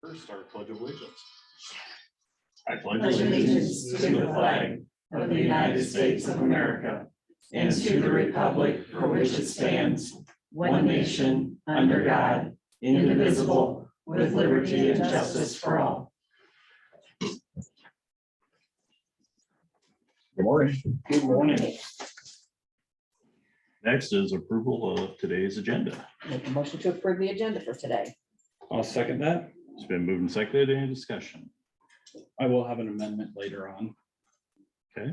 First, our pledge of allegiance. I pledge allegiance to the flag of the United States of America and to the republic for which it stands, one nation, under God, indivisible, with liberty and justice for all. Good morning. Good morning. Next is approval of today's agenda. Make a motion to approve the agenda for today. I'll second that. It's been moved and seconded. Any discussion? I will have an amendment later on. Okay.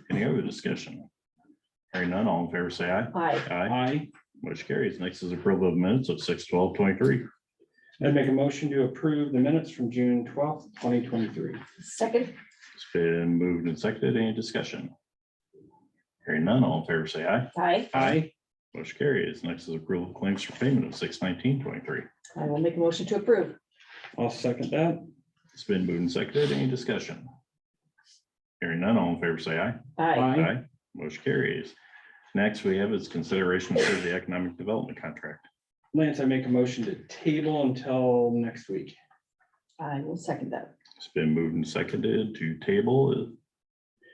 Any other discussion? Hearing none, all in favor say aye. Aye. Aye. Aye. Which carries. Next is approval of minutes of 6/12/23. I'd make a motion to approve the minutes from June 12th, 2023. Second. It's been moved and seconded. Any discussion? Hearing none, all in favor say aye. Aye. Aye. Which carries. Next is approval of claims for payment of 6/19/23. I will make a motion to approve. I'll second that. It's been moved and seconded. Any discussion? Hearing none, all in favor say aye. Aye. Motion carries. Next we have is consideration for the economic development contract. Lance, I make a motion to table until next week. I will second that. It's been moved and seconded to table.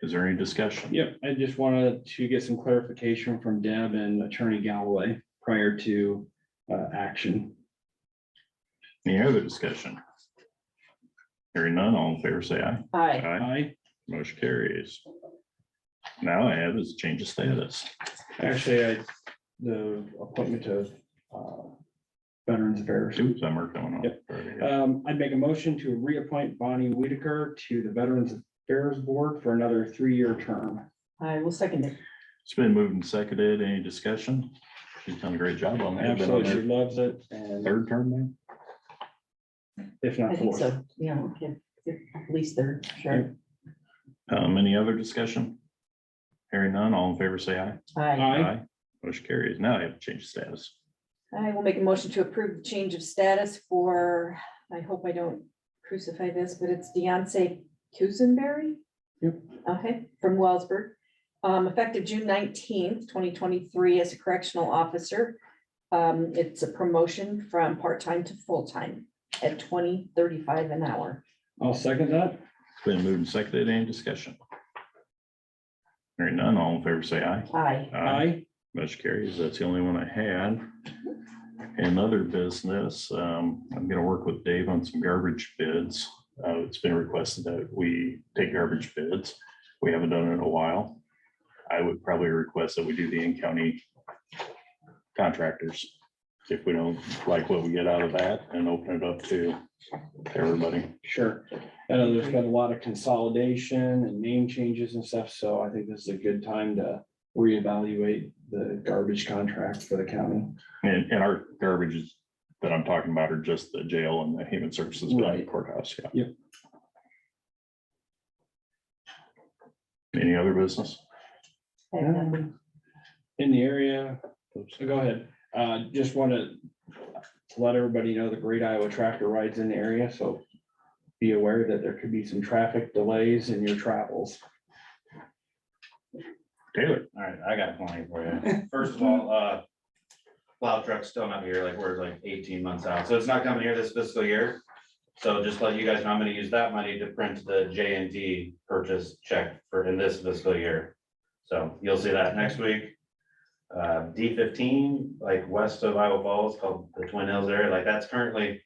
Is there any discussion? Yep, I just wanted to get some clarification from Deb and Attorney Galloway prior to action. Any other discussion? Hearing none, all in favor say aye. Aye. Aye. Motion carries. Now I have is change of status. Actually, the appointment of Veterans Affairs. Oops, I'm working on Yep. it. I'd make a motion to reappoint Bonnie Whitaker to the Veterans Affairs Board for another 3-year term. I will second it. It's been moved and seconded. Any discussion? She's done a great job on that. Been on Absolutely, she her loves it, and third term now. if I not think fourth. so. Yeah, okay. At least third, sure. Any other discussion? Hearing none, all in favor say aye. Aye. Aye. Motion carries. Now I have to change status. I will make a motion to approve the change of status for, I hope I don't crucify this, but it's Deontay Kusenberry. Yep. Okay, from Wellsburg, effective June 19th, 2023 as a correctional officer. It's a promotion from part-time to full-time at $20.35 an hour. I'll second that. It's been moved and seconded. Any discussion? Hearing none, all in favor say aye. Aye. Aye. Motion carries. That's the only one I had. In other business, I'm gonna work with Dave on some garbage bids. It's been requested that we take garbage bids. We haven't done it in a while. I would probably request that we do the in-county contractors. If we don't like what we get out of that, and open it up to everybody. Sure. I know there's been a lot of consolidation and name changes and stuff, so I think this is a good time to reevaluate the garbage contract for the county. And our garbages that I'm talking about are just the jail and the human services, but Right. courthouse, yeah. Yep. Any other business? And, In the area, so go ahead. Just want to let everybody know the Great Iowa Tractor rides in the area, so be aware that there could be some traffic delays in your travels. Taylor? All right, I got plenty for you. First of all, plow truck's still not here, like we're like 18 months out, so it's not coming here this fiscal year. So just let you guys know, I'm gonna use that money to print the J&D purchase check for in this fiscal year. So you'll see that next week. D15, like west of Iowa Falls, called the Twin Hills area, like that's currently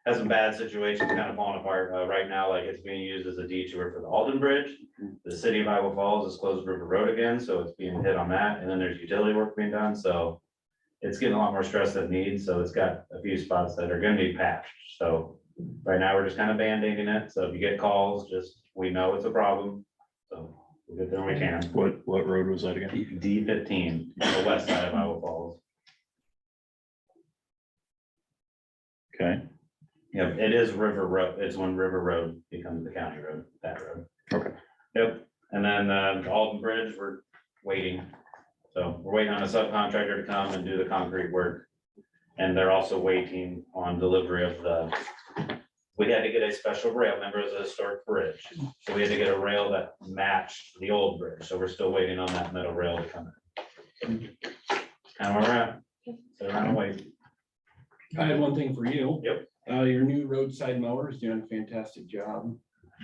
has some bad situations kind of falling apart right now, like it's being used as a detour for the Alden Bridge. The city of Iowa Falls has closed River Road again, so it's being hit on that, and then there's utility work being done, so it's getting a lot more stress than it needs, so it's got a few spots that are gonna be patched, so right now we're just kind of band-aiding it, so if you get calls, just, we know it's a problem, so we'll get there when we can. What road was that again? D15, on the west side of Iowa Falls. Okay, Yeah, it is River Road. It's when River Road becomes the county road, that road. okay. Yep, and then the Alden Bridge, we're waiting. So we're waiting on a subcontractor to come and do the concrete work. And they're also waiting on delivery of we had to get a special rail, remember it was a historic bridge. So we had to get a rail that matched the old bridge. So we're still waiting on that metal rail to come in. Kind of where we're at. So we're gonna wait. I had one thing for you. Yep. Your new roadside mower is doing a fantastic job.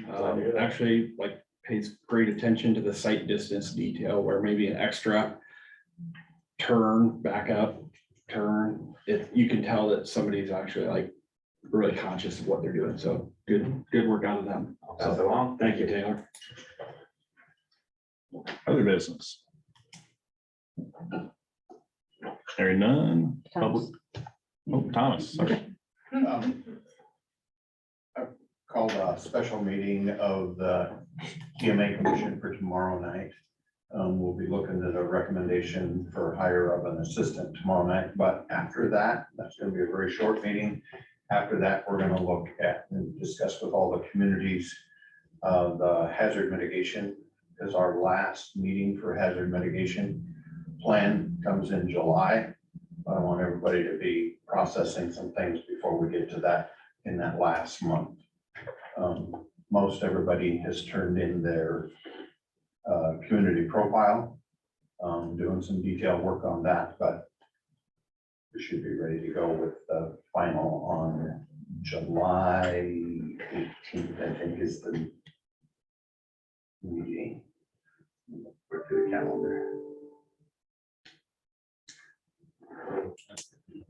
Glad to hear that. Actually, like pays great attention to the sight distance detail where maybe an extra turn, back up, turn. You can tell that somebody's actually like really conscious of what they're doing. So good work out of them. Pass it along. Thank you, Taylor. Other business. Hearing none, public, oh, Thomas, sorry. I've called a special meeting of the TMA Commission for tomorrow night. We'll be looking at a recommendation for hire of an assistant tomorrow night, but after that, that's gonna be a very short meeting. After that, we're gonna look at and discuss with all the communities the hazard mitigation, because our last meeting for hazard mitigation plan comes in July. I want everybody to be processing some things before we get to that in that last month. Most everybody has turned in their community profile, doing some detailed work on that, but we should be ready to go with the final on July 18th, I think is the meeting. Look through the calendar.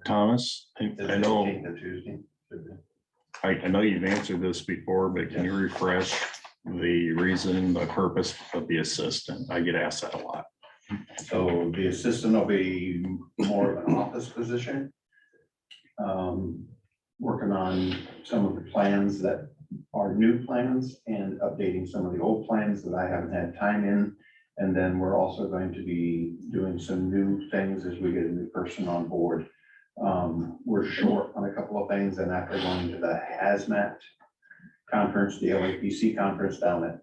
Thomas, I know, 15th of Tuesday. I know you've answered this before, but can you refresh the reason, the purpose of the assistant? I get asked that a lot. So the assistant will be more of an office position. Working on some of the plans that are new plans and updating some of the old plans that I haven't had time in. And then we're also going to be doing some new things as we get a new person on board. We're short on a couple of things, and after going to the hazmat conference, the LAPC conference down at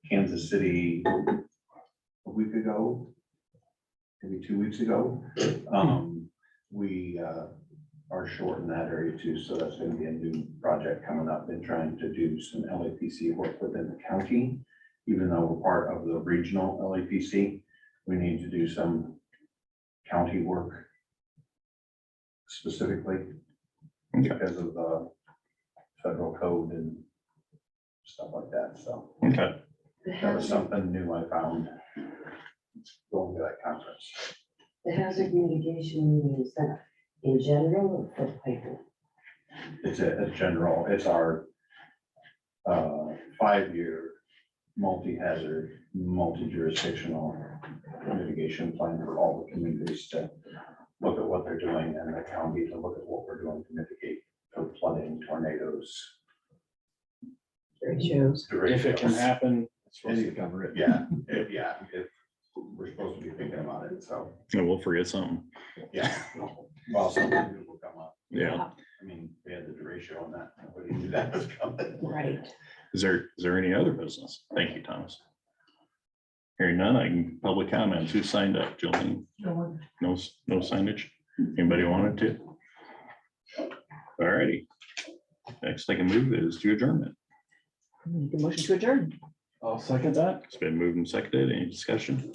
Kansas City a week ago, maybe 2 weeks ago, we are short in that area too. So that's going to be a new project coming up and trying to do some LAPC work within the county. Even though we're part of the regional LAPC, we need to do some county work specifically because of the federal code and stuff like that. So Okay, that was something new I found going to that conference. The hazard mitigation meeting, is that in general or for Piper? It's a general, it's our 5-year multi-hazard, multi-jurisdictional mitigation plan for all the communities to look at what they're doing, and the county to look at what we're doing to mitigate for flooding, tornadoes. Ratios. If it can derechos. happen, it's supposed to cover it. Yeah, if we're supposed to be thinking about it, so, and we'll forget something. yeah. Well, something new will come up. Yeah. I mean, we had the derecho on that, nobody knew that was coming. Right. Is there any other business? Thank you, Thomas. Hearing none, I can public comments. Who signed up, Jolene? No, no signage? Anybody wanted to? All righty. Next I can move is to adjournment. Make a motion to adjourn. I'll second that. It's been moved and seconded. Any discussion?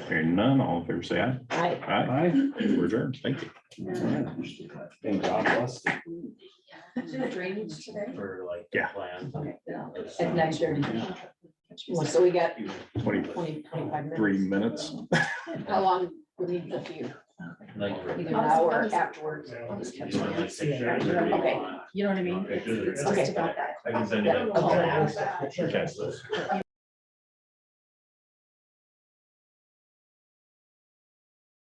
Hearing none, all in favor say aye. Aye. Aye. Bye. We're adjourned. Thank you. Thank God bless. Drainage today? For like. Yeah. Plan. Okay. At 9:30. So we got 20, 25 3 minutes. minutes. How long we need the few? Like. Either now or afterwards. Okay. You know what I mean? It's Okay. just about that. I can send you. Yeah. the- Okay.